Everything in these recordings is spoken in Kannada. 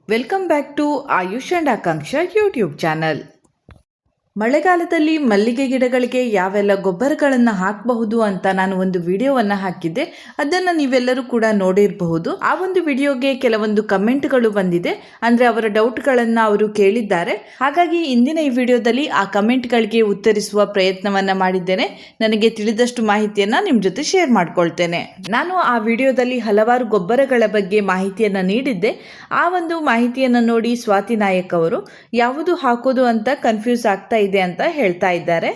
Welcome back to Ayush and Aakanksha YouTube channel. ಮಳೆಗಾಲದಲ್ಲಿ ಮಲ್ಲಿಗೆ ಗಿಡಗಳಿಗೆ ಯಾವೆಲ್ಲ ಗೊಬ್ಬರಗಳನ್ನು ಹಾಕಬಹುದು ಅಂತ ನಾನು ಒಂದು ವಿಡಿಯೋವನ್ನು ಹಾಕಿದ್ದೆ. ಅದನ್ನು ನೀವೆಲ್ಲರೂ ಕೂಡ ನೋಡಿರಬಹುದು. ಆ ಒಂದು ವಿಡಿಯೋಗೆ ಕೆಲವೊಂದು ಕಮೆಂಟ್ಗಳು ಬಂದಿದೆ, ಅಂದರೆ ಅವರ ಡೌಟ್ಗಳನ್ನು ಅವರು ಕೇಳಿದ್ದಾರೆ. ಹಾಗಾಗಿ ಇಂದಿನ ಈ ವಿಡಿಯೋದಲ್ಲಿ ಆ ಕಮೆಂಟ್ಗಳಿಗೆ ಉತ್ತರಿಸುವ ಪ್ರಯತ್ನವನ್ನು ಮಾಡಿದ್ದೇನೆ. ನನಗೆ ತಿಳಿದಷ್ಟು ಮಾಹಿತಿಯನ್ನು ನಿಮ್ಮ ಜೊತೆ ಶೇರ್ ಮಾಡ್ಕೊಳ್ತೇನೆ. ನಾನು ಆ ವಿಡಿಯೋದಲ್ಲಿ ಹಲವಾರು ಗೊಬ್ಬರಗಳ ಬಗ್ಗೆ ಮಾಹಿತಿಯನ್ನು ನೀಡಿದ್ದೆ. ಆ ಒಂದು ಮಾಹಿತಿಯನ್ನು ನೋಡಿ ಸ್ವಾತಿ ನಾಯಕ್ ಅವರು ಯಾವುದು ಹಾಕೋದು ಅಂತ ಕನ್ಫ್ಯೂಸ್ ಆಗ್ತಾ ಇದೆ ಅಂತ ಹೇಳ್ತಾ ಇದ್ದಾರೆ.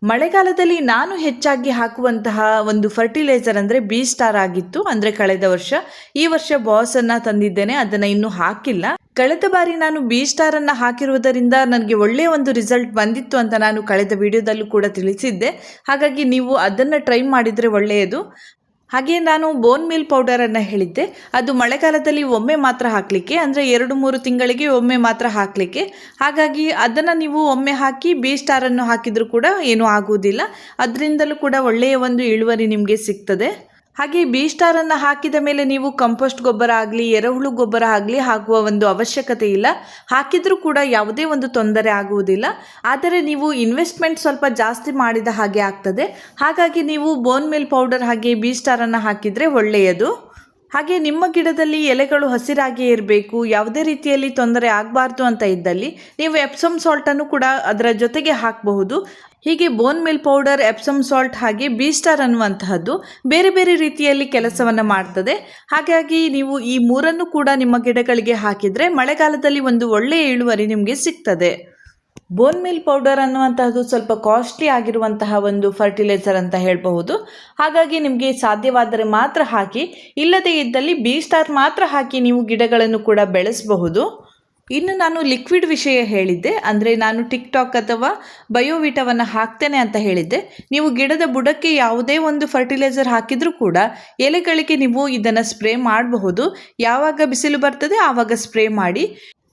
ಮಳೆಗಾಲದಲ್ಲಿ ನಾನು ಹೆಚ್ಚಾಗಿ ಹಾಕುವಂತಹ ಒಂದು ಫರ್ಟಿಲೈಸರ್ ಅಂದರೆ ಬಿ ಸ್ಟಾರ್ ಆಗಿತ್ತು. ಅಂದರೆ ಕಳೆದ ವರ್ಷ. ಈ ವರ್ಷ ಬಾಸ್ ಅನ್ನ ತಂದಿದ್ದೇನೆ, ಅದನ್ನು ಇನ್ನೂ ಹಾಕಿಲ್ಲ. ಕಳೆದ ಬಾರಿ ನಾನು ಬಿ ಸ್ಟಾರ್ ಅನ್ನ ಹಾಕಿರುವುದರಿಂದ ನನಗೆ ಒಳ್ಳೆಯ ಒಂದು ರಿಸಲ್ಟ್ ಬಂದಿತ್ತು ಅಂತ ನಾನು ಕಳೆದ ವಿಡಿಯೋದಲ್ಲೂ ಕೂಡ ತಿಳಿಸಿದ್ದೆ. ಹಾಗಾಗಿ ನೀವು ಅದನ್ನು ಟ್ರೈ ಮಾಡಿದರೆ ಒಳ್ಳೆಯದು. ಹಾಗೆ ನಾನು ಬೋನ್ ಮೀಲ್ ಪೌಡರನ್ನು ಹೇಳಿದ್ದೆ, ಅದು ಮಳೆಗಾಲದಲ್ಲಿ ಒಮ್ಮೆ ಮಾತ್ರ ಹಾಕಲಿಕ್ಕೆ, ಅಂದರೆ 2-3 ತಿಂಗಳಿಗೆ ಒಮ್ಮೆ ಮಾತ್ರ ಹಾಕಲಿಕ್ಕೆ. ಹಾಗಾಗಿ ಅದನ್ನು ನೀವು ಒಮ್ಮೆ ಹಾಕಿ ಬಿ ಸ್ಟಾರನ್ನು ಹಾಕಿದರೂ ಕೂಡ ಏನೂ ಆಗುವುದಿಲ್ಲ. ಅದರಿಂದಲೂ ಕೂಡ ಒಳ್ಳೆಯ ಒಂದು ಇಳುವರಿ ನಿಮಗೆ ಸಿಗ್ತದೆ. ಹಾಗೆ ಬಿ ಸ್ಟಾರನ್ನು ಹಾಕಿದ ಮೇಲೆ ನೀವು ಕಂಪೋಸ್ಟ್ ಗೊಬ್ಬರ ಆಗಲಿ ಎರೆಹುಳು ಗೊಬ್ಬರ ಆಗಲಿ ಹಾಕುವ ಒಂದು ಅವಶ್ಯಕತೆ ಇಲ್ಲ. ಹಾಕಿದರೂ ಕೂಡ ಯಾವುದೇ ಒಂದು ತೊಂದರೆ ಆಗುವುದಿಲ್ಲ. ಆದರೆ ನೀವು ಇನ್ವೆಸ್ಟ್ಮೆಂಟ್ ಸ್ವಲ್ಪ ಜಾಸ್ತಿ ಮಾಡಿದ ಹಾಗೆ ಆಗ್ತದೆ. ಹಾಗಾಗಿ ನೀವು ಬೋನ್ ಮೀಲ್ ಪೌಡರ್ ಹಾಗೆ ಬಿ ಸ್ಟಾರನ್ನು ಹಾಕಿದರೆ ಒಳ್ಳೆಯದು. ಹಾಗೆ ನಿಮ್ಮ ಗಿಡದಲ್ಲಿ ಎಲೆಗಳು ಹಸಿರಾಗಿ ಇರಬೇಕು, ಯಾವುದೇ ರೀತಿಯಲ್ಲಿ ತೊಂದರೆ ಆಗಬಾರ್ದು ಅಂತ ಇದ್ದಲ್ಲಿ ನೀವು ಎಪ್ಸಮ್ ಸಾಲ್ಟನ್ನು ಕೂಡ ಅದರ ಜೊತೆಗೆ ಹಾಕಬಹುದು. ಹೀಗೆ ಬೋನ್ ಮೀಲ್ ಪೌಡರ್, ಎಪ್ಸಮ್ ಸಾಲ್ಟ್ ಹಾಗೆ ಬಿ ಸ್ಟಾರ್ ಅನ್ನುವಂತಹದ್ದು ಬೇರೆ ಬೇರೆ ರೀತಿಯಲ್ಲಿ ಕೆಲಸವನ್ನು ಮಾಡ್ತದೆ. ಹಾಗಾಗಿ ನೀವು ಈ ಮೂರನ್ನು ಕೂಡ ನಿಮ್ಮ ಗಿಡಗಳಿಗೆ ಹಾಕಿದರೆ ಮಳೆಗಾಲದಲ್ಲಿ ಒಂದು ಒಳ್ಳೆಯ ಇಳುವರಿ ನಿಮಗೆ ಸಿಗ್ತದೆ. ಬೋನ್ ಮೀಲ್ ಪೌಡರ್ ಅನ್ನುವಂತಹದ್ದು ಸ್ವಲ್ಪ ಕಾಸ್ಟ್ಲಿ ಆಗಿರುವಂತಹ ಒಂದು ಫರ್ಟಿಲೈಸರ್ ಅಂತ ಹೇಳಬಹುದು. ಹಾಗಾಗಿ ನಿಮಗೆ ಸಾಧ್ಯವಾದರೆ ಮಾತ್ರ ಹಾಕಿ, ಇಲ್ಲದೇ ಇದ್ದಲ್ಲಿ ಬಿ ಸ್ಟಾರ್ ಮಾತ್ರ ಹಾಕಿ ನೀವು ಗಿಡಗಳನ್ನು ಕೂಡ ಬೆಳೆಸಬಹುದು. ಇನ್ನು ನಾನು ಲಿಕ್ವಿಡ್ ವಿಷಯ ಹೇಳಿದ್ದೆ, ಅಂದರೆ ನಾನು ಟಿಕ್ಟಾಕ್ ಅಥವಾ ಬಯೋವಿಟವನ್ನು ಹಾಕ್ತೇನೆ ಅಂತ ಹೇಳಿದ್ದೆ. ನೀವು ಗಿಡದ ಬುಡಕ್ಕೆ ಯಾವುದೇ ಒಂದು ಫರ್ಟಿಲೈಸರ್ ಹಾಕಿದರೂ ಕೂಡ ಎಲೆಗಳಿಗೆ ನೀವು ಇದನ್ನು ಸ್ಪ್ರೇ ಮಾಡಬಹುದು. ಯಾವಾಗ ಬಿಸಿಲು ಬರ್ತದೆ ಆವಾಗ ಸ್ಪ್ರೇ ಮಾಡಿ.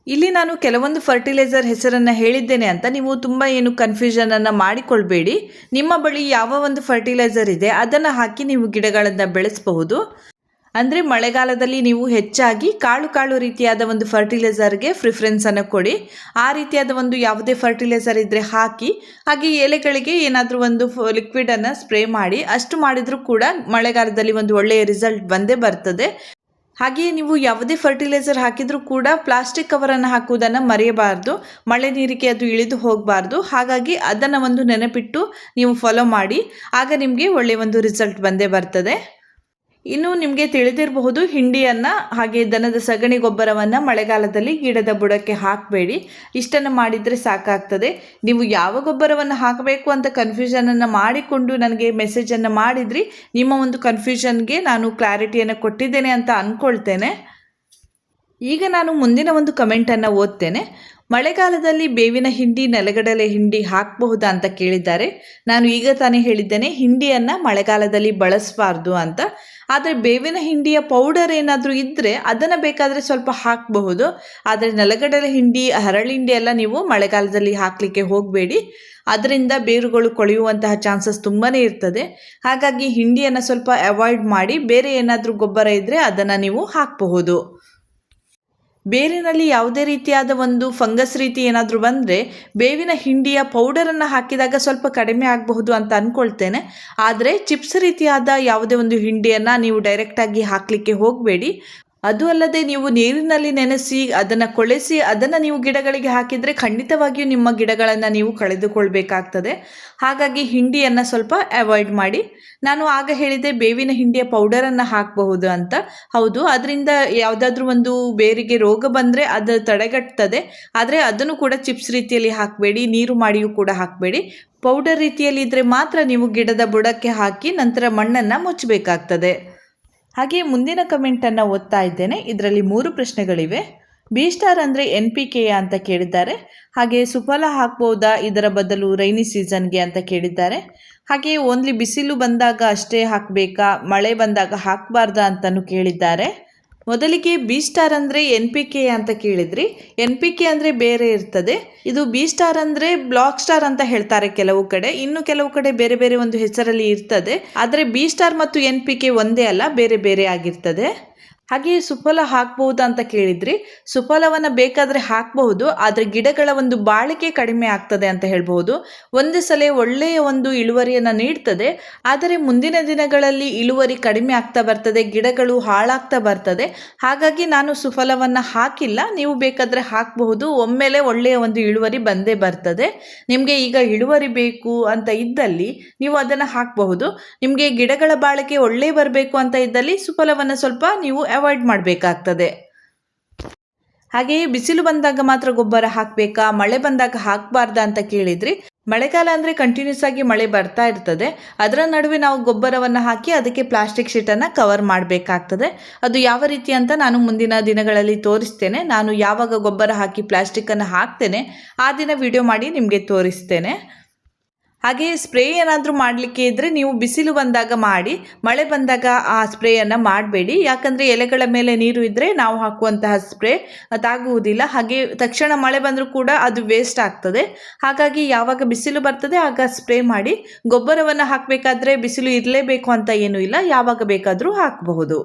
ಇಲ್ಲಿ ನಾನು ಕೆಲವೊಂದು ಫರ್ಟಿಲೈಸರ್ ಹೆಸರನ್ನು ಹೇಳಿದ್ದೇನೆ ಅಂತ ನೀವು ತುಂಬ ಏನು ಕನ್ಫ್ಯೂಷನನ್ನು ಮಾಡಿಕೊಳ್ಬೇಡಿ. ನಿಮ್ಮ ಬಳಿ ಯಾವ ಒಂದು ಫರ್ಟಿಲೈಸರ್ ಇದೆ ಅದನ್ನು ಹಾಕಿ ನೀವು ಗಿಡಗಳನ್ನು ಬೆಳೆಸಬಹುದು. ಅಂದರೆ ಮಳೆಗಾಲದಲ್ಲಿ ನೀವು ಹೆಚ್ಚಾಗಿ ಕಾಳು ರೀತಿಯಾದ ಒಂದು ಫರ್ಟಿಲೈಸರ್ಗೆ ಪ್ರಿಫರೆನ್ಸನ್ನು ಕೊಡಿ. ಆ ರೀತಿಯಾದ ಒಂದು ಯಾವುದೇ ಫರ್ಟಿಲೈಸರ್ ಇದ್ದರೆ ಹಾಕಿ. ಹಾಗೆ ಎಲೆಗಳಿಗೆ ಏನಾದರೂ ಒಂದು ಲಿಕ್ವಿಡನ್ನು ಸ್ಪ್ರೇ ಮಾಡಿ. ಅಷ್ಟು ಮಾಡಿದರೂ ಕೂಡ ಮಳೆಗಾಲದಲ್ಲಿ ಒಂದು ಒಳ್ಳೆಯ ರಿಸಲ್ಟ್ ಬಂದೇ ಬರ್ತದೆ. ಹಾಗೆಯೇ ನೀವು ಯಾವುದೇ ಫರ್ಟಿಲೈಸರ್ ಹಾಕಿದರೂ ಕೂಡ ಪ್ಲಾಸ್ಟಿಕ್ ಕವರನ್ನು ಹಾಕುವುದನ್ನು ಮರೆಯಬಾರ್ದು. ಮಳೆ ನೀರಿಗೆ ಅದು ಇಳಿದು ಹೋಗಬಾರ್ದು. ಹಾಗಾಗಿ ಅದನ್ನು ಒಂದು ನೆನಪಿಟ್ಟು ನೀವು ಫಾಲೋ ಮಾಡಿ. ಆಗ ನಿಮಗೆ ಒಳ್ಳೆಯ ಒಂದು ರಿಸಲ್ಟ್ ಬಂದೇ ಬರ್ತದೆ. ಇನ್ನು ನಿಮಗೆ ತಿಳಿದಿರಬಹುದು, ಹಿಂಡಿಯನ್ನು ಹಾಗೆ ದನದ ಸಗಣಿ ಗೊಬ್ಬರವನ್ನು ಮಳೆಗಾಲದಲ್ಲಿ ಗಿಡದ ಬುಡಕ್ಕೆ ಹಾಕಬೇಡಿ. ಇಷ್ಟನ್ನು ಮಾಡಿದರೆ ಸಾಕಾಗ್ತದೆ. ನೀವು ಯಾವ ಗೊಬ್ಬರವನ್ನು ಹಾಕಬೇಕು ಅಂತ ಕನ್ಫ್ಯೂಷನನ್ನು ಮಾಡಿಕೊಂಡು ನನಗೆ ಮೆಸೇಜನ್ನು ಮಾಡಿದ್ರಿ. ನಿಮ್ಮ ಒಂದು ಕನ್ಫ್ಯೂಷನ್ಗೆ ನಾನು ಕ್ಲಾರಿಟಿಯನ್ನು ಕೊಟ್ಟಿದ್ದೇನೆ ಅಂತ ಅಂದ್ಕೊಳ್ತೇನೆ. ಈಗ ನಾನು ಮುಂದಿನ ಒಂದು ಕಮೆಂಟನ್ನು ಓದ್ತೇನೆ. ಮಳೆಗಾಲದಲ್ಲಿ ಬೇವಿನ ಹಿಂಡಿ, ನೆಲಗಡಲೆ ಹಿಂಡಿ ಹಾಕಬಹುದಾ ಅಂತ ಕೇಳಿದ್ದಾರೆ. ನಾನು ಈಗ ತಾನೇ ಹೇಳಿದ್ದೇನೆ, ಹಿಂಡಿಯನ್ನು ಮಳೆಗಾಲದಲ್ಲಿ ಬಳಸಬಾರ್ದು ಅಂತ. ಆದರೆ ಬೇವಿನ ಹಿಂಡಿಯ ಪೌಡರ್ ಏನಾದರೂ ಇದ್ದರೆ ಅದನ್ನು ಬೇಕಾದರೆ ಸ್ವಲ್ಪ ಹಾಕಬಹುದು. ಆದರೆ ನೆಲಗಡಲೆ ಹಿಂಡಿ, ಹರಳಿಂಡಿ ಎಲ್ಲ ನೀವು ಮಳೆಗಾಲದಲ್ಲಿ ಹಾಕಲಿಕ್ಕೆ ಹೋಗಬೇಡಿ. ಅದರಿಂದ ಬೇರುಗಳು ಕೊಳೆಯುವಂತಹ ಚಾನ್ಸಸ್ ತುಂಬಾ ಇರ್ತದೆ. ಹಾಗಾಗಿ ಹಿಂಡಿಯನ್ನು ಸ್ವಲ್ಪ ಅವಾಯ್ಡ್ ಮಾಡಿ. ಬೇರೆ ಏನಾದರೂ ಗೊಬ್ಬರ ಇದ್ದರೆ ಅದನ್ನು ನೀವು ಹಾಕಬಹುದು. ಬೇರಿನಲ್ಲಿ ಯಾವುದೇ ರೀತಿಯಾದ ಒಂದು ಫಂಗಸ್ ರೀತಿ ಏನಾದರೂ ಬಂದರೆ ಬೇವಿನ ಹಿಂಡಿಯ ಪೌಡರನ್ನು ಹಾಕಿದಾಗ ಸ್ವಲ್ಪ ಕಡಿಮೆ ಆಗಬಹುದು ಅಂತ ಅಂದ್ಕೊಳ್ತೇನೆ. ಆದರೆ ಚಿಪ್ಸ್ ರೀತಿಯಾದ ಯಾವುದೇ ಒಂದು ಹಿಂಡಿಯನ್ನು ನೀವು ಡೈರೆಕ್ಟಾಗಿ ಹಾಕಲಿಕ್ಕೆ ಹೋಗಬೇಡಿ. ಅದು ಅಲ್ಲದೆ ನೀವು ನೀರಿನಲ್ಲಿ ನೆನೆಸಿ ಅದನ್ನು ಕೊಳೆಸಿ ಅದನ್ನು ನೀವು ಗಿಡಗಳಿಗೆ ಹಾಕಿದರೆ ಖಂಡಿತವಾಗಿಯೂ ನಿಮ್ಮ ಗಿಡಗಳನ್ನು ನೀವು ಕಳೆದುಕೊಳ್ಬೇಕಾಗ್ತದೆ. ಹಾಗಾಗಿ ಹಿಂಡಿಯನ್ನು ಸ್ವಲ್ಪ ಅವಾಯ್ಡ್ ಮಾಡಿ. ನಾನು ಆಗ ಹೇಳಿದೆ ಬೇವಿನ ಹಿಂಡಿಯ ಪೌಡರನ್ನು ಹಾಕಬಹುದು ಅಂತ. ಹೌದು, ಅದರಿಂದ ಯಾವುದಾದ್ರೂ ಒಂದು ಬೇರಿಗೆ ರೋಗ ಬಂದರೆ ಅದು ತಡೆಗಟ್ತದೆ. ಆದರೆ ಅದನ್ನು ಕೂಡ ಚಿಪ್ಸ್ ರೀತಿಯಲ್ಲಿ ಹಾಕಬೇಡಿ, ನೀರು ಮಾಡಿಯೂ ಕೂಡ ಹಾಕಬೇಡಿ. ಪೌಡರ್ ರೀತಿಯಲ್ಲಿ ಇದ್ದರೆ ಮಾತ್ರ ನೀವು ಗಿಡದ ಬುಡಕ್ಕೆ ಹಾಕಿ ನಂತರ ಮಣ್ಣನ್ನು ಮುಚ್ಚಬೇಕಾಗ್ತದೆ. ಹಾಗೆ ಮುಂದಿನ ಕಮೆಂಟನ್ನು ಓದ್ತಾ ಇದ್ದೇನೆ. ಇದರಲ್ಲಿ 3 ಪ್ರಶ್ನೆಗಳಿವೆ. ಬಿ ಸ್ಟಾರ್ ಅಂದರೆ NPK ಅಂತ ಕೇಳಿದ್ದಾರೆ. ಹಾಗೆ ಸುಫಲ ಹಾಕ್ಬೋದಾ ಇದರ ಬದಲು ರೈನಿ ಸೀಸನ್ಗೆ ಅಂತ ಕೇಳಿದ್ದಾರೆ. ಹಾಗೆ ಓನ್ಲಿ ಬಿಸಿಲು ಬಂದಾಗ ಅಷ್ಟೇ ಹಾಕಬೇಕಾ, ಮಳೆ ಬಂದಾಗ ಹಾಕಬಾರ್ದಾ ಅಂತಲೂ ಕೇಳಿದ್ದಾರೆ. ಮೊದಲಿಗೆ ಬಿ ಸ್ಟಾರ್ ಅಂದರೆ NPK ಅಂತ ಕೇಳಿದ್ರಿ. NPK ಅಂದರೆ ಬೇರೆ ಇರ್ತದೆ. ಇದು ಬಿ ಸ್ಟಾರ್ ಅಂದರೆ ಬ್ಲಾಕ್ ಸ್ಟಾರ್ ಅಂತ ಹೇಳ್ತಾರೆ ಕೆಲವು ಕಡೆ, ಇನ್ನು ಕೆಲವು ಕಡೆ ಬೇರೆ ಬೇರೆ ಒಂದು ಹೆಸರಲ್ಲಿ ಇರ್ತದೆ. ಆದರೆ ಬಿ ಸ್ಟಾರ್ ಮತ್ತು NPK ಒಂದೇ ಅಲ್ಲ, ಬೇರೆ ಬೇರೆ ಆಗಿರ್ತದೆ. ಹಾಗೆಯೇ ಸುಫಲ ಹಾಕಬಹುದು ಅಂತ ಕೇಳಿದ್ರಿ. ಸುಫಲವನ್ನು ಬೇಕಾದರೆ ಹಾಕಬಹುದು, ಆದರೆ ಗಿಡಗಳ ಒಂದು ಬಾಳಿಕೆ ಕಡಿಮೆ ಆಗ್ತದೆ ಅಂತ ಹೇಳ್ಬೋದು. ಒಂದು ಸಲ ಒಳ್ಳೆಯ ಒಂದು ಇಳುವರಿಯನ್ನು ನೀಡ್ತದೆ, ಆದರೆ ಮುಂದಿನ ದಿನಗಳಲ್ಲಿ ಇಳುವರಿ ಕಡಿಮೆ ಆಗ್ತಾ ಬರ್ತದೆ, ಗಿಡಗಳು ಹಾಳಾಗ್ತಾ ಬರ್ತದೆ. ಹಾಗಾಗಿ ನಾನು ಸುಫಲವನ್ನು ಹಾಕಿಲ್ಲ. ನೀವು ಬೇಕಾದರೆ ಹಾಕಬಹುದು, ಒಮ್ಮೆಲೆ ಒಳ್ಳೆಯ ಒಂದು ಇಳುವರಿ ಬಂದೇ ಬರ್ತದೆ. ನಿಮಗೆ ಈಗ ಇಳುವರಿ ಬೇಕು ಅಂತ ಇದ್ದಲ್ಲಿ ನೀವು ಅದನ್ನು ಹಾಕಬಹುದು. ನಿಮಗೆ ಗಿಡಗಳ ಬಾಳಿಕೆ ಒಳ್ಳೆ ಬರಬೇಕು ಅಂತ ಇದ್ದಲ್ಲಿ ಸುಫಲವನ್ನು ಸ್ವಲ್ಪ ನೀವು ಅವಾಯ್ಡ್ ಮಾಡಬೇಕಾಗ್ತದೆ. ಹಾಗೆಯೇ ಬಿಸಿಲು ಬಂದಾಗ ಮಾತ್ರ ಗೊಬ್ಬರ ಹಾಕಬೇಕಾ, ಮಳೆ ಬಂದಾಗ ಹಾಕಬಾರ್ದಾ ಅಂತ ಕೇಳಿದ್ರಿ. ಮಳೆಗಾಲ ಅಂದರೆ ಕಂಟಿನ್ಯೂಸ್ ಆಗಿ ಮಳೆ ಬರ್ತಾ ಇರ್ತದೆ. ಅದರ ನಡುವೆ ನಾವು ಗೊಬ್ಬರವನ್ನು ಹಾಕಿ ಅದಕ್ಕೆ ಪ್ಲಾಸ್ಟಿಕ್ ಶೀಟನ್ನು ಕವರ್ ಮಾಡಬೇಕಾಗ್ತದೆ. ಅದು ಯಾವ ರೀತಿ ಅಂತ ನಾನು ಮುಂದಿನ ದಿನಗಳಲ್ಲಿ ತೋರಿಸ್ತೇನೆ. ನಾನು ಯಾವಾಗ ಗೊಬ್ಬರ ಹಾಕಿ ಪ್ಲಾಸ್ಟಿಕ್ಕನ್ನು ಹಾಕ್ತೇನೆ ಆ ದಿನ ವಿಡಿಯೋ ಮಾಡಿ ನಿಮಗೆ ತೋರಿಸ್ತೇನೆ. ಹಾಗೆಯೇ ಸ್ಪ್ರೇ ಏನಾದರೂ ಮಾಡಲಿಕ್ಕೆ ಇದ್ದರೆ ನೀವು ಬಿಸಿಲು ಬಂದಾಗ ಮಾಡಿ, ಮಳೆ ಬಂದಾಗ ಆ ಸ್ಪ್ರೇಯನ್ನು ಮಾಡಬೇಡಿ. ಯಾಕಂದರೆ ಎಲೆಗಳ ಮೇಲೆ ನೀರು ಇದ್ದರೆ ನಾವು ಹಾಕುವಂತಹ ಸ್ಪ್ರೇ ತಾಗುವುದಿಲ್ಲ. ಹಾಗೆ ತಕ್ಷಣ ಮಳೆ ಬಂದರೂ ಕೂಡ ಅದು ವೇಸ್ಟ್ ಆಗ್ತದೆ. ಹಾಗಾಗಿ ಯಾವಾಗ ಬಿಸಿಲು ಬರ್ತದೆ ಆಗ ಸ್ಪ್ರೇ ಮಾಡಿ. ಗೊಬ್ಬರವನ್ನು ಹಾಕಬೇಕಾದ್ರೆ ಬಿಸಿಲು ಇರಲೇಬೇಕು ಅಂತ ಏನೂ ಇಲ್ಲ, ಯಾವಾಗ ಬೇಕಾದರೂ ಹಾಕಬಹುದು.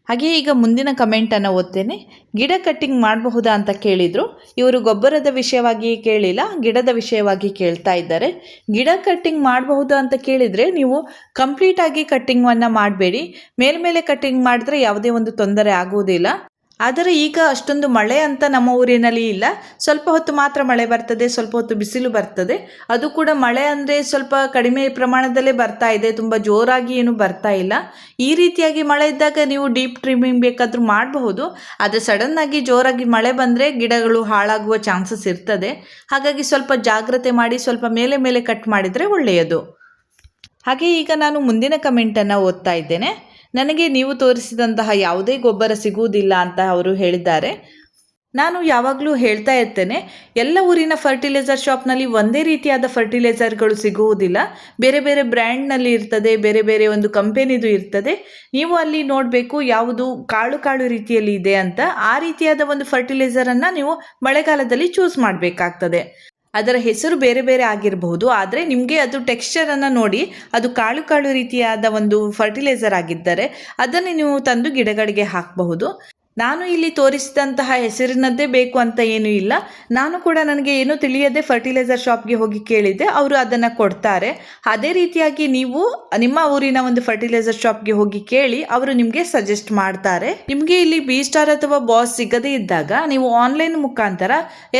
ಹಾಗೆಯೇ ಈಗ ಮುಂದಿನ ಕಮೆಂಟನ್ನು ಓದ್ತೇನೆ. ಗಿಡ ಕಟ್ಟಿಂಗ್ ಮಾಡಬಹುದಾ ಅಂತ ಕೇಳಿದರು. ಇವರು ಗೊಬ್ಬರದ ವಿಷಯವಾಗಿ ಕೇಳಿಲ್ಲ, ಗಿಡದ ವಿಷಯವಾಗಿ ಕೇಳ್ತಾ ಇದ್ದಾರೆ. ಗಿಡ ಕಟ್ಟಿಂಗ್ ಮಾಡಬಹುದಾ ಅಂತ ಕೇಳಿದರೆ ನೀವು ಕಂಪ್ಲೀಟಾಗಿ ಕಟ್ಟಿಂಗನ್ನು ಮಾಡಬೇಡಿ. ಮೇಲ್ಮೇಲೆ ಕಟ್ಟಿಂಗ್ ಮಾಡಿದ್ರೆ ಯಾವುದೇ ಒಂದು ತೊಂದರೆ ಆಗುವುದಿಲ್ಲ. ಆದರೆ ಈಗ ಅಷ್ಟೊಂದು ಮಳೆ ಅಂತ ನಮ್ಮ ಊರಿನಲ್ಲಿ ಇಲ್ಲ. ಸ್ವಲ್ಪ ಹೊತ್ತು ಮಾತ್ರ ಮಳೆ ಬರ್ತದೆ, ಸ್ವಲ್ಪ ಹೊತ್ತು ಬಿಸಿಲು ಬರ್ತದೆ. ಅದು ಕೂಡ ಮಳೆ ಅಂದರೆ ಸ್ವಲ್ಪ ಕಡಿಮೆ ಪ್ರಮಾಣದಲ್ಲೇ ಬರ್ತಾ ಇದೆ, ತುಂಬ ಜೋರಾಗಿ ಏನು ಬರ್ತಾ ಇಲ್ಲ. ಈ ರೀತಿಯಾಗಿ ಮಳೆ ಇದ್ದಾಗ ನೀವು ಡೀಪ್ ಟ್ರಿಮ್ಮಿಂಗ್ ಬೇಕಾದರೂ ಮಾಡಬಹುದು. ಆದರೆ ಸಡನ್ನಾಗಿ ಜೋರಾಗಿ ಮಳೆ ಬಂದರೆ ಗಿಡಗಳು ಹಾಳಾಗುವ ಚಾನ್ಸಸ್ ಇರ್ತದೆ. ಹಾಗಾಗಿ ಸ್ವಲ್ಪ ಜಾಗ್ರತೆ ಮಾಡಿ ಸ್ವಲ್ಪ ಮೇಲೆ ಮೇಲೆ ಕಟ್ ಮಾಡಿದರೆ ಒಳ್ಳೆಯದು. ಹಾಗೆ ಈಗ ನಾನು ಮುಂದಿನ ಕಮೆಂಟನ್ನು ಓದ್ತಾ ಇದ್ದೇನೆ. ನನಗೆ ನೀವು ತೋರಿಸಿದಂತಹ ಯಾವುದೇ ಗೊಬ್ಬರ ಸಿಗುವುದಿಲ್ಲ ಅಂತ ಅವರು ಹೇಳಿದ್ದಾರೆ. ನಾನು ಯಾವಾಗಲೂ ಹೇಳ್ತಾ ಇರ್ತೇನೆ, ಎಲ್ಲ ಊರಿನ ಫರ್ಟಿಲೈಸರ್ ಶಾಪ್ನಲ್ಲಿ ಒಂದೇ ರೀತಿಯಾದ ಫರ್ಟಿಲೈಸರ್ಗಳು ಸಿಗುವುದಿಲ್ಲ. ಬೇರೆ ಬೇರೆ ಬ್ರ್ಯಾಂಡ್ನಲ್ಲಿ ಇರ್ತದೆ, ಬೇರೆ ಬೇರೆ ಒಂದು ಕಂಪೆನಿದು ಇರ್ತದೆ. ನೀವು ಅಲ್ಲಿ ನೋಡಬೇಕು ಯಾವುದು ಕಾಳು ಕಾಳು ರೀತಿಯಲ್ಲಿ ಇದೆ ಅಂತ. ಆ ರೀತಿಯಾದ ಒಂದು ಫರ್ಟಿಲೈಸರನ್ನು ನೀವು ಮಳೆಗಾಲದಲ್ಲಿ ಚೂಸ್ ಮಾಡಬೇಕಾಗ್ತದೆ. ಅದರ ಹೆಸರು ಬೇರೆ ಬೇರೆ ಆಗಿರಬಹುದು, ಆದರೆ ನಿಮಗೆ ಅದು ಟೆಕ್ಸ್ಚರನ್ನು ನೋಡಿ ಅದು ಕಾಳು ಕಾಳು ರೀತಿಯಾದ ಒಂದು ಫರ್ಟಿಲೈಸರ್ ಆಗಿದ್ದರೆ ಅದನ್ನು ನೀವು ತಂದು ಗಿಡಗಳಿಗೆ ಹಾಕಬಹುದು. ನಾನು ಇಲ್ಲಿ ತೋರಿಸಿದಂತಹ ಹೆಸರಿನದ್ದೇ ಬೇಕು ಅಂತ ಏನೂ ಇಲ್ಲ. ನಾನು ಕೂಡ ನನಗೆ ಏನೂ ತಿಳಿಯದೆ ಫರ್ಟಿಲೈಸರ್ ಶಾಪ್ಗೆ ಹೋಗಿ ಕೇಳಿದ್ದೆ, ಅವರು ಅದನ್ನು ಕೊಡ್ತಾರೆ. ಅದೇ ರೀತಿಯಾಗಿ ನೀವು ನಿಮ್ಮ ಊರಿನ ಒಂದು ಫರ್ಟಿಲೈಸರ್ ಶಾಪ್ಗೆ ಹೋಗಿ ಕೇಳಿ, ಅವರು ನಿಮಗೆ ಸಜೆಸ್ಟ್ ಮಾಡ್ತಾರೆ. ನಿಮಗೆ ಇಲ್ಲಿ ಬಿ ಸ್ಟಾರ್ ಅಥವಾ ಬಾಸ್ ಸಿಗದೇ ಇದ್ದಾಗ ನೀವು ಆನ್ಲೈನ್ ಮುಖಾಂತರ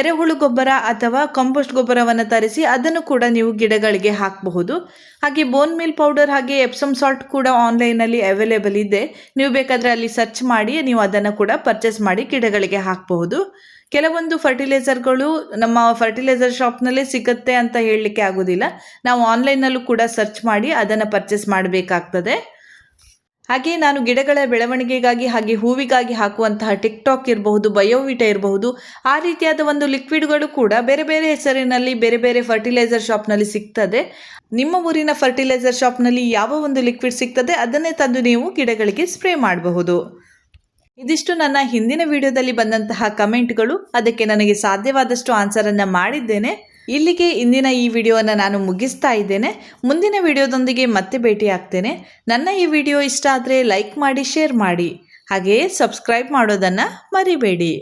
ಎರೆಹುಳು ಗೊಬ್ಬರ ಅಥವಾ ಕಾಂಪೋಸ್ಟ್ ಗೊಬ್ಬರವನ್ನು ತರಿಸಿ ಅದನ್ನು ಕೂಡ ನೀವು ಗಿಡಗಳಿಗೆ ಹಾಕಬಹುದು. ಹಾಗೆ ಬೋನ್ ಮಿಲ್ ಪೌಡರ್ ಹಾಗೆ ಎಪ್ಸಮ್ ಸಾಲ್ಟ್ ಕೂಡ ಆನ್ಲೈನಲ್ಲಿ ಅವೈಲೇಬಲ್ ಇದೆ. ನೀವು ಬೇಕಾದರೆ ಅಲ್ಲಿ ಸರ್ಚ್ ಮಾಡಿ ನೀವು ಅದನ್ನು ಕೂಡ ಪರ್ಚೇಸ್ ಮಾಡಿ ಗಿಡಗಳಿಗೆ ಹಾಕಬಹುದು. ಕೆಲವೊಂದು ಫರ್ಟಿಲೈಸರ್ಗಳು ನಮ್ಮ ಫರ್ಟಿಲೈಸರ್ ಶಾಪ್ನಲ್ಲೇ ಸಿಗುತ್ತೆ ಅಂತ ಹೇಳಲಿಕ್ಕೆ ಆಗೋದಿಲ್ಲ. ನಾವು ಆನ್ಲೈನಲ್ಲೂ ಕೂಡ ಸರ್ಚ್ ಮಾಡಿ ಅದನ್ನು ಪರ್ಚೇಸ್ ಮಾಡಬೇಕಾಗ್ತದೆ. ಹಾಗೆ ನಾನು ಗಿಡಗಳ ಬೆಳವಣಿಗೆಗಾಗಿ ಹಾಗೆ ಹೂವಿಗಾಗಿ ಹಾಕುವಂತಹ ಟಿಕ್ಟಾಕ್ ಇರಬಹುದು, ಬಯೋವಿಟಾ ಇರಬಹುದು, ಆ ರೀತಿಯಾದ ಒಂದು ಲಿಕ್ವಿಡ್ಗಳು ಕೂಡ ಬೇರೆ ಬೇರೆ ಹೆಸರಿನಲ್ಲಿ ಬೇರೆ ಬೇರೆ ಫರ್ಟಿಲೈಸರ್ ಶಾಪ್ನಲ್ಲಿ ಸಿಗ್ತದೆ. ನಿಮ್ಮ ಊರಿನ ಫರ್ಟಿಲೈಸರ್ ಶಾಪ್ನಲ್ಲಿ ಯಾವ ಒಂದು ಲಿಕ್ವಿಡ್ ಸಿಗ್ತದೆ ಅದನ್ನೇ ತಂದು ನೀವು ಗಿಡಗಳಿಗೆ ಸ್ಪ್ರೇ ಮಾಡಬಹುದು. ಇದಿಷ್ಟು ನನ್ನ ಹಿಂದಿನ ವಿಡಿಯೋದಲ್ಲಿ ಬಂದಂತಹ ಕಮೆಂಟ್ಗಳು. ಅದಕ್ಕೆ ನನಗೆ ಸಾಧ್ಯವಾದಷ್ಟು ಆನ್ಸರನ್ನು ಮಾಡಿದ್ದೇನೆ. ಇಲ್ಲಿಗೆ ಇಂದಿನ ಈ ವಿಡಿಯೋವನ್ನು ನಾನು ಮುಗಿಸ್ತಾ ಇದ್ದೇನೆ. ಮುಂದಿನ ವಿಡಿಯೋದೊಂದಿಗೆ ಮತ್ತೆ ಭೇಟಿ ಆಗ್ತೇನೆ. ನನ್ನ ಈ ವಿಡಿಯೋ ಇಷ್ಟ ಆದರೆ ಲೈಕ್ ಮಾಡಿ, ಶೇರ್ ಮಾಡಿ, ಹಾಗೆಯೇ ಸಬ್ಸ್ಕ್ರೈಬ್ ಮಾಡೋದನ್ನು ಮರಿಬೇಡಿ.